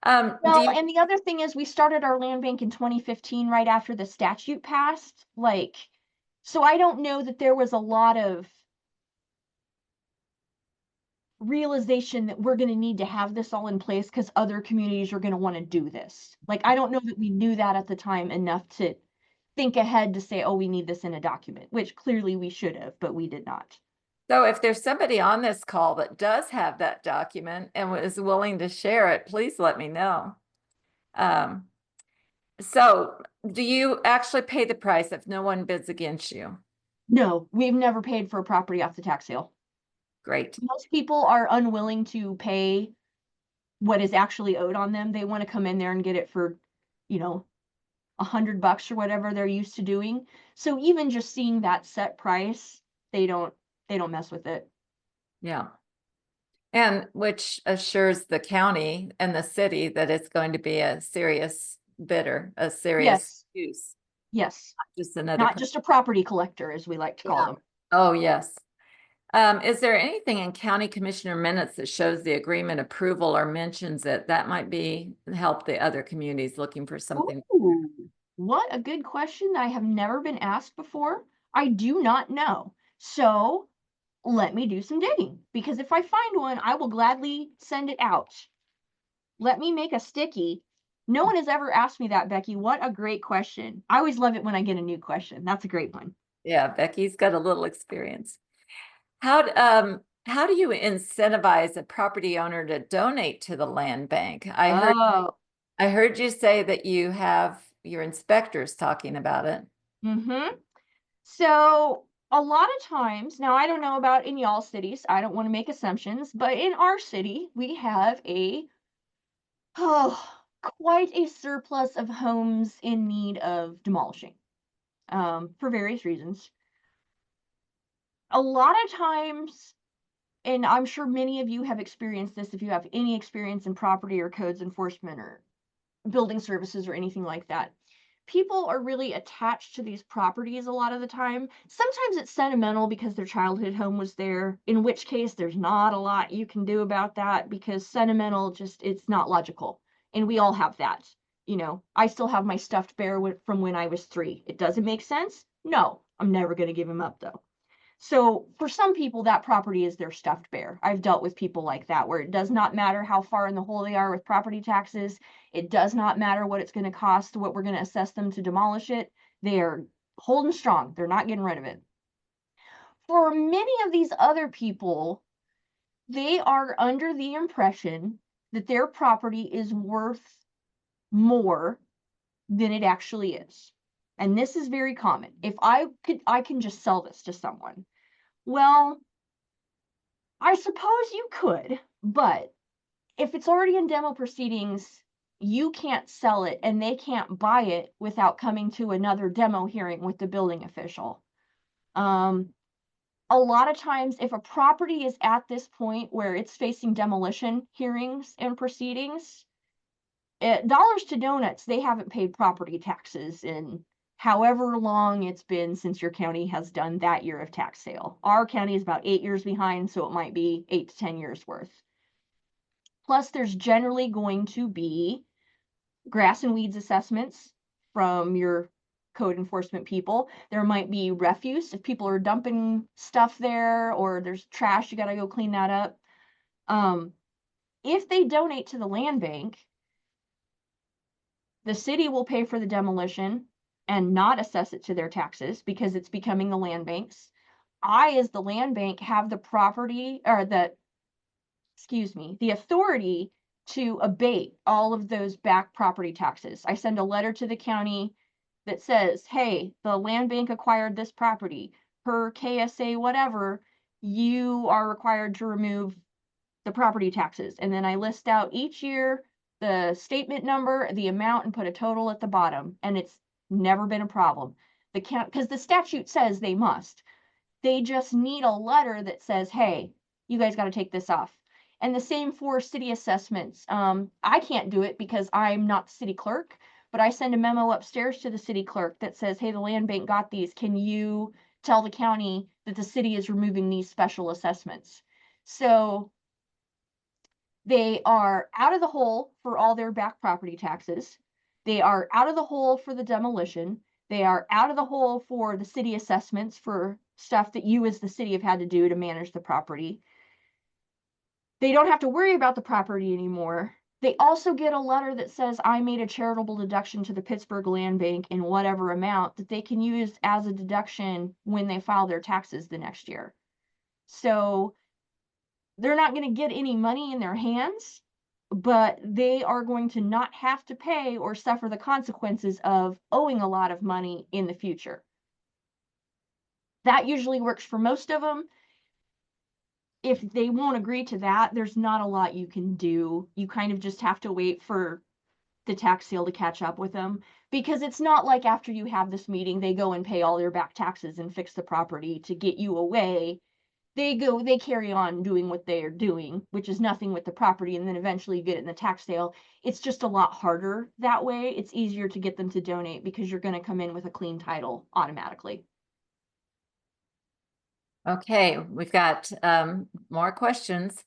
Do Well, you, and the other thing is we started our land bank in 2015, right after the statute passed. So I don't know that there was a lot of realization that we're going to need to have this all in place because other communities are going to want to do this. I don't know that we knew that at the time enough to think ahead to say, oh, we need this in a document, which clearly we should have, but we did not. so if there's somebody on this call that does have that document and is willing to share it, please let me know. So do you actually pay the price if no one bids against you? No, we've never paid for a property off the tax sale. Great. Most people are unwilling to pay what is actually owed on them. They want to come in there and get it for, $100 or whatever they're used to doing. So even just seeing that set price, they don't mess with it. Yeah. And which assures the county and the city that it's going to be a serious bidder, a serious Yes. use, Yes. just another. Not just a property collector, as we like to call them. Oh, yes. Is there anything in county commissioner minutes that shows the agreement approval or mentions it? That might be help the other communities looking for something. Ooh, what a good question that I have never been asked before. I do not know. So let me do some digging, because if I find one, I will gladly send it out. Let me make a sticky. No one has ever asked me that, Becky. What a great question. I always love it when I get a new question. That's a great one. Yeah, Becky's got a little experience. How do you incentivize a property owner to donate to the land bank? Oh. I heard you say that you have your inspectors talking about it. Mm-hmm. So a lot of times, now I don't know about in y'all cities, I don't want to make assumptions, but in our city, we have quite a surplus of homes in need of demolishing, for various reasons. A lot of times, and I'm sure many of you have experienced this if you have any experience in property or codes enforcement or building services or anything like that. People are really attached to these properties a lot of the time. Sometimes it's sentimental because their childhood home was there, in which case there's not a lot you can do about that because sentimental just it's not logical. And we all have that. You know, I still have my stuffed bear from when I was 3. It doesn't make sense? No, I'm never going to give him up though. So for some people, that property is their stuffed bear. I've dealt with people like that, where it does not matter how far in the hole they are with property taxes. It does not matter what it's going to cost, what we're going to assess them to demolish it. They are holding strong. They're not getting rid of it. For many of these other people, they are under the impression that their property is worth more than it actually is. And this is very common. If I can just sell this to someone. Well, I suppose you could, but if it's already in demo proceedings, you can't sell it and they can't buy it without coming to another demo hearing with the building official. A lot of times, if a property is at this point where it's facing demolition hearings and proceedings, dollars to donuts, they haven't paid property taxes in however long it's been since your county has done that year of tax sale. Our county is about 8 years behind, so it might be 8 to 10 years worth. Plus, there's generally going to be grass and weeds assessments from your code enforcement people. There might be refuse if people are dumping stuff there or there's trash, you got to go clean that up. If they donate to the land bank, the city will pay for the demolition and not assess it to their taxes because it's becoming the land bank's. I, as the land bank, have the property or the authority to abate all of those back property taxes. I send a letter to the county that says, hey, the land bank acquired this property per KSA, whatever, you are required to remove the property taxes. And then I list out each year the statement number, the amount, and put a total at the bottom. And it's never been a problem. The count, because the statute says they must. They just need a letter that says, hey, you guys got to take this off. And the same for city assessments. I can't do it because I'm not the city clerk, but I send a memo upstairs to the city clerk that says, hey, the land bank got these. Can you tell the county that the city is removing these special assessments? So they are out of the hole for all their back property taxes. They are out of the hole for the demolition. They are out of the hole for the city assessments for stuff that you as the city have had to do to manage the property. They don't have to worry about the property anymore. They also get a letter that says, I made a charitable deduction to the Pittsburg Land Bank in whatever amount that they can use as a deduction when they file their taxes the next year. So they're not going to get any money in their hands, but they are going to not have to pay or suffer the consequences of owing a lot of money in the future. That usually works for most of them. If they won't agree to that, there's not a lot you can do. You kind of just have to wait for the tax sale to catch up with them, because it's not like after you have this meeting, they go and pay all their back taxes and fix the property to get you away. They carry on doing what they are doing, which is nothing with the property, and then eventually you get it in the tax sale. It's just a lot harder that way. It's easier to get them to donate because you're going to come in with a clean title automatically. Okay, we've got more questions.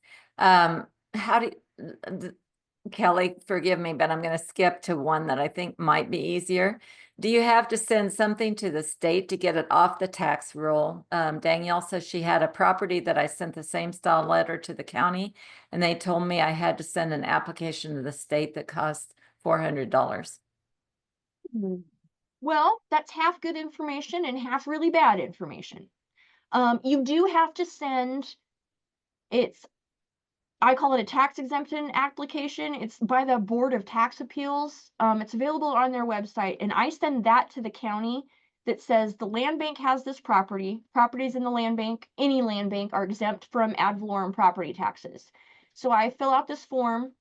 Kelly, forgive me, but I'm going to skip to one that I think might be easier. Do you have to send something to the state to get it off the tax roll? Danielle says she had a property that I sent the same style letter to the county, and they told me I had to send an application to the state that cost $400. Well, that's half good information and half really bad information. You do have to send, I call it a tax exemption application. It's by the Board of Tax Appeals. It's available on their website, and I send that to the county. that says the land bank has this property, properties in the land bank, any land bank are exempt from ad valorem property taxes. So I fill out this form,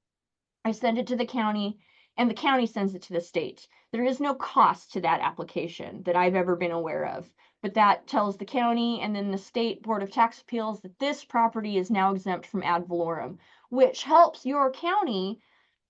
I send it to the county, and the county sends it to the state. There is no cost to that application that I've ever been aware of, but that tells the county and then the state board of tax appeals that this property is now exempt from ad valorem, which helps your county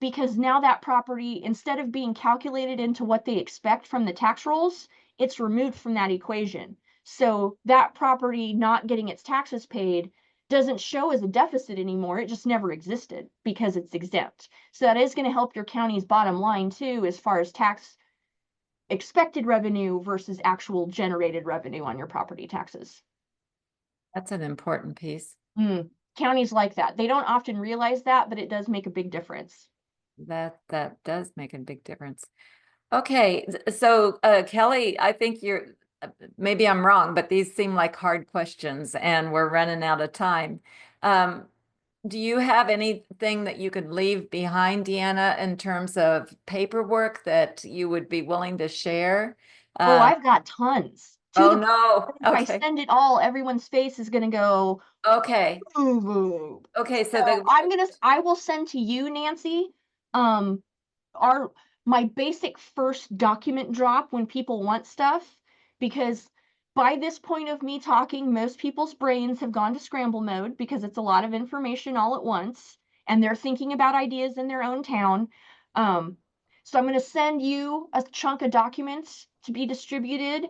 because now that property, instead of being calculated into what they expect from the tax rolls, it's removed from that equation. So that property not getting its taxes paid doesn't show as a deficit anymore. It just never existed because it's exempt. So that is going to help your county's bottom line too, as far as tax expected revenue versus actual generated revenue on your property taxes. That's an important piece. Counties like that. They don't often realize that, but it does make a big difference. That does make a big difference. Okay, so Kelly, I think maybe I'm wrong, but these seem like hard questions and we're running out of time. Do you have anything that you could leave behind, DeAnna, in terms of paperwork that you would be willing to share? Oh, I've got tons. Oh, no. If I Okay. send it all, everyone's face is going to go. Okay. Ooh. Okay. So I will send to you, Nancy, my basic first document drop when people want stuff, because by this point of me talking, most people's brains have gone to scramble mode because it's a lot of information all at once, and they're thinking about ideas in their own town. So I'm going to send you a chunk of documents to be distributed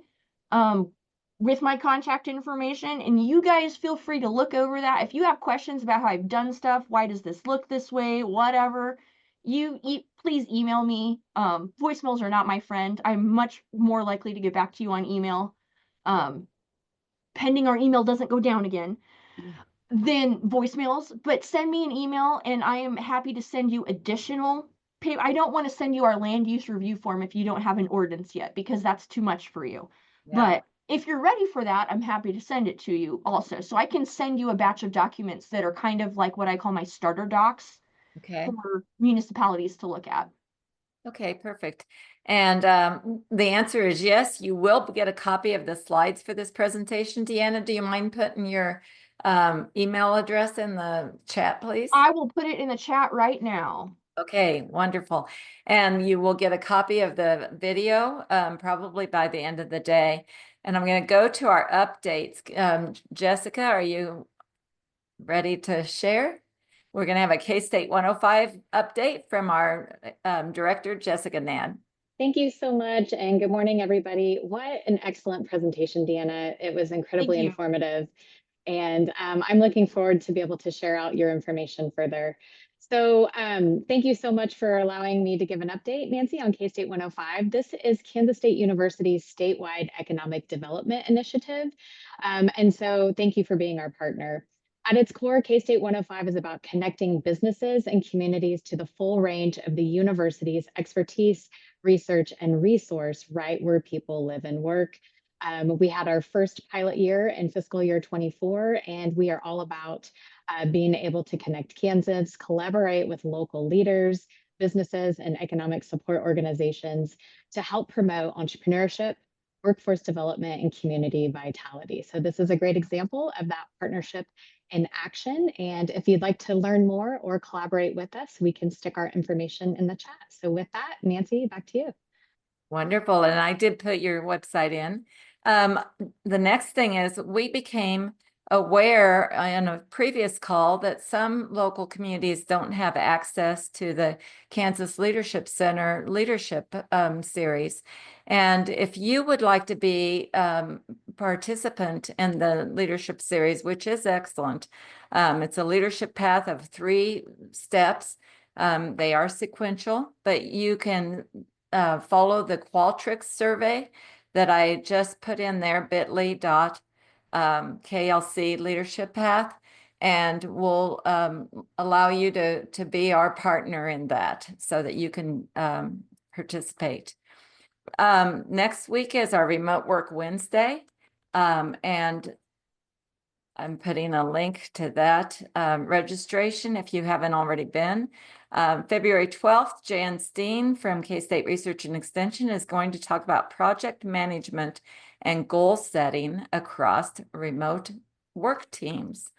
with my contact information, and you guys feel free to look over that. If you have questions about how I've done stuff, why does this look this way, whatever, please email me. Voicemails are not my friend. I'm much more likely to get back to you on email, pending our email doesn't go down again, than voicemails. But send me an email and I am happy to send you additional paper. I don't want to send you our land use review form if you don't have an ordinance yet, because that's too much for you. Yeah. But if you're ready for that, I'm happy to send it to you also. So I can send you a batch of documents that are kind of like what I call my starter docs. Okay. For municipalities to look at. Okay, perfect. And the answer is yes, you will get a copy of the slides for this presentation. DeAnna, do you mind putting your email address in the chat, please? I will put it in the chat right now. Okay, wonderful. And you will get a copy of the video probably by the end of the day. And I'm going to go to our updates. Jessica, are you ready to share? We're going to have a K-State 105 update from our director, Jessica Nan. Thank you so much, and good morning, everybody. What an excellent presentation, DeAnna. It was incredibly informative, and I'm looking forward to be able to share out your information further. So thank you so much for allowing me to give an update, Nancy, on K-State 105. This is Kansas State University's statewide economic development initiative, and so thank you for being our partner. At its core, K-State 105 is about connecting businesses and communities to the full range of the university's expertise, research, and resource right where people live and work. We had our first pilot year in fiscal year 24, and we are all about being able to connect Kansans, collaborate with local leaders, businesses, and economic support organizations to help promote entrepreneurship, workforce development, and community vitality. So this is a great example of that partnership in action. And if you'd like to learn more or collaborate with us, we can stick our information in the chat. So with that, Nancy, back to you. Wonderful. And I did put your website in. The next thing is we became aware in a previous call that some local communities don't have access to the Kansas Leadership Center Leadership Series. And if you would like to be participant in the Leadership Series, which is excellent, it's a leadership path of 3 steps. They are sequential, but you can follow the Qualtrics survey that I just put in there, bit.ly.KLC leadership path, and we'll allow you to be our partner in that so that you can participate. Next week is our Remote Work Wednesday, and I'm putting a link to that registration if you haven't already been. February 12th, Jan Steen from K-State Research and Extension is going to talk about project management and goal setting across remote work teams.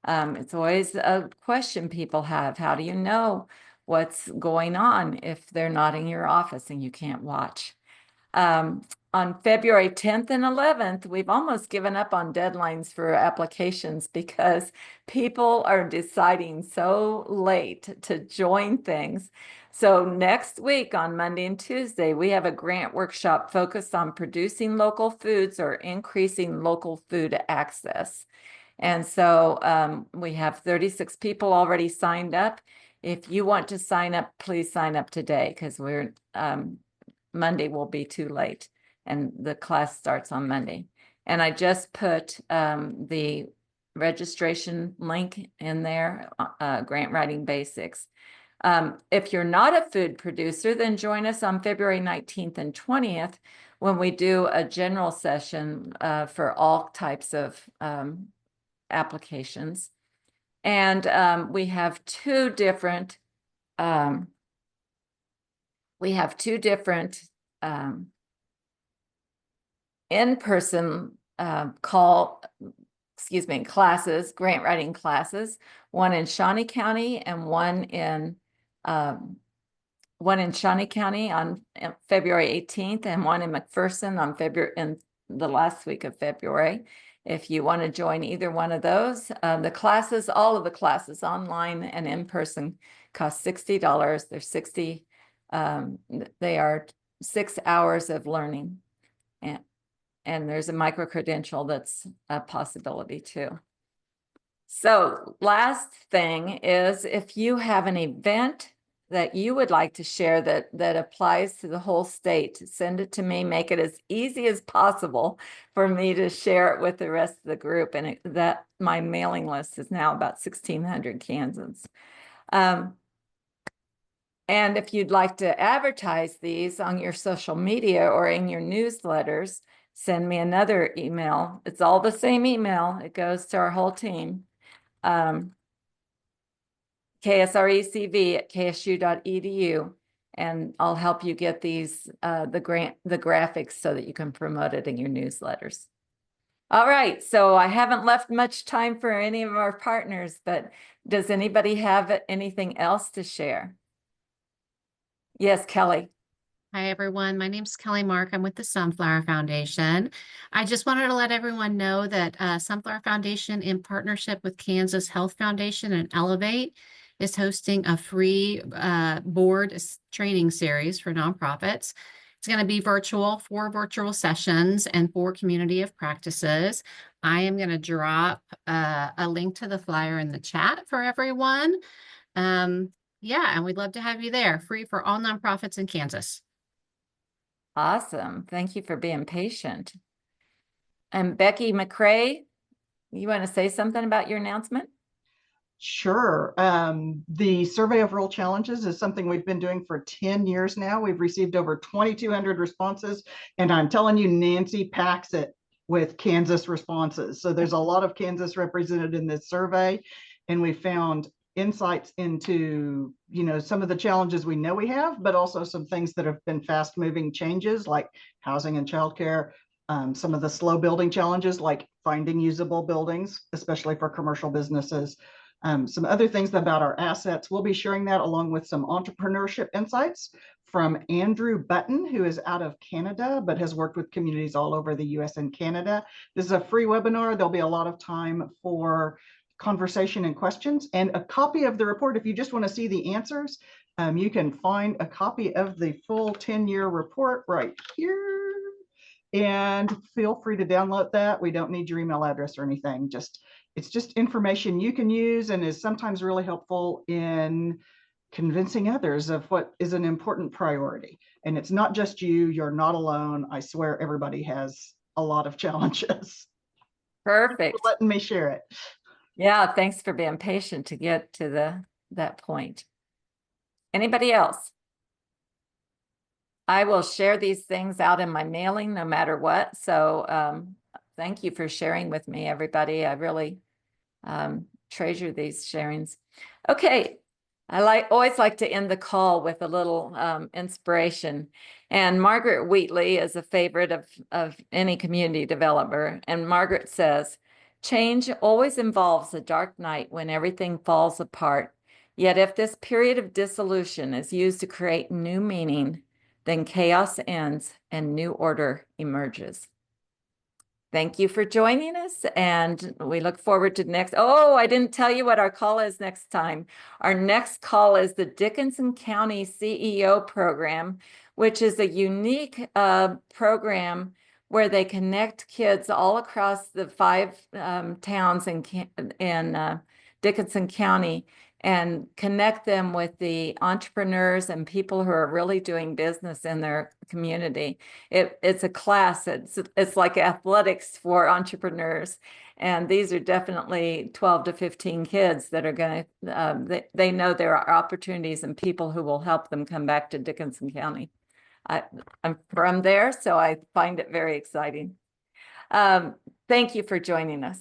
It's always a question people have. How do you know what's going on if they're not in your office and you can't watch? On February 10th and 11th, we've almost given up on deadlines for applications because people are deciding so late to join things. So next week on Monday and Tuesday, we have a grant workshop focused on producing local foods or increasing local food access. And so we have 36 people already signed up. If you want to sign up, please sign up today because we're Monday will be too late and the class starts on Monday. And I just put the registration link in there, Grant Writing Basics. If you're not a food producer, then join us on February 19th and 20th when we do a general session for all types of applications. And we have two different in-person classes, grant writing classes, one in Shawnee County and one in Shawnee County on February 18th and one in McPherson on in the last week of February. If you want to join either one of those, the classes, all of the classes, online and in person, cost $60. They're 60. They are 6 hours of learning, and there's a micro credential that's a possibility too. So last thing is, if you have an event that you would like to share that applies to the whole state, send it to me. Make it as easy as possible for me to share it with the rest of the group. And that my mailing list is now about 1,600 Kansans. And if you'd like to advertise these on your social media or in your newsletters, send me another email. It's all the same email. It goes to our whole team. ksrecv@ksu.edu, and I'll help you get these, the graphics so that you can promote it in your newsletters. All right, so I haven't left much time for any of our partners, but does anybody have anything else to share? Yes, Kelly. Hi, everyone. My name's Kelly Mark. I'm with the Sunflower Foundation. I just wanted to let everyone know that Sunflower Foundation, in partnership with Kansas Health Foundation and Elevate, is hosting a free board training series for nonprofits. It's going to be virtual, 4 virtual sessions and 4 community of practices. I am going to drop a link to the flyer in the chat for everyone. Yeah, and we'd love to have you there. Free for all nonprofits in Kansas. Awesome. Thank you for being patient. And Becky McCrae, you want to say something about your announcement? Sure. The Survey of Rural Challenges is something we've been doing for 10 years now. We've received over 2,200 responses, and I'm telling you, Nancy packs it with Kansas responses. So there's a lot of Kansas represented in this survey, and we found insights into, some of the challenges we know we have, but also some things that have been fast moving changes like housing and childcare, some of the slow building challenges like finding usable buildings, especially for commercial businesses. Some other things about our assets. We'll be sharing that along with some entrepreneurship insights from Andrew Button, who is out of Canada, but has worked with communities all over the US and Canada. This is a free webinar. There'll be a lot of time for conversation and questions, and a copy of the report. If you just want to see the answers, you can find a copy of the full 10-year report right here, and feel free to download that. We don't need your email address or anything. It's just information you can use and is sometimes really helpful in convincing others of what is an important priority. And it's not just you. You're not alone. I swear everybody has a lot of challenges. Perfect. Thanks for letting me share it. Yeah, thanks for being patient to get to that point. Anybody else? I will share these things out in my mailing no matter what. So thank you for sharing with me, everybody. I really treasure these sharings. Okay, always like to end the call with a little inspiration. And Margaret Wheatley is a favorite of any community developer. And Margaret says, change always involves a dark night when everything falls apart. Yet if this period of dissolution is used to create new meaning, then chaos ends and new order emerges. Thank you for joining us, and we look forward to next. Oh, I didn't tell you what our call is next time. Our next call is the Dickinson County CEO program, which is a unique program where they connect kids all across the 5 towns in Dickinson County and connect them with the entrepreneurs and people who are really doing business in their community. It's a class. It's like athletics for entrepreneurs. And these are definitely 12 to 15 kids that are going to, they know there are opportunities and people who will help them come back to Dickinson County. I'm from there, so I find it very exciting. Thank you for joining us.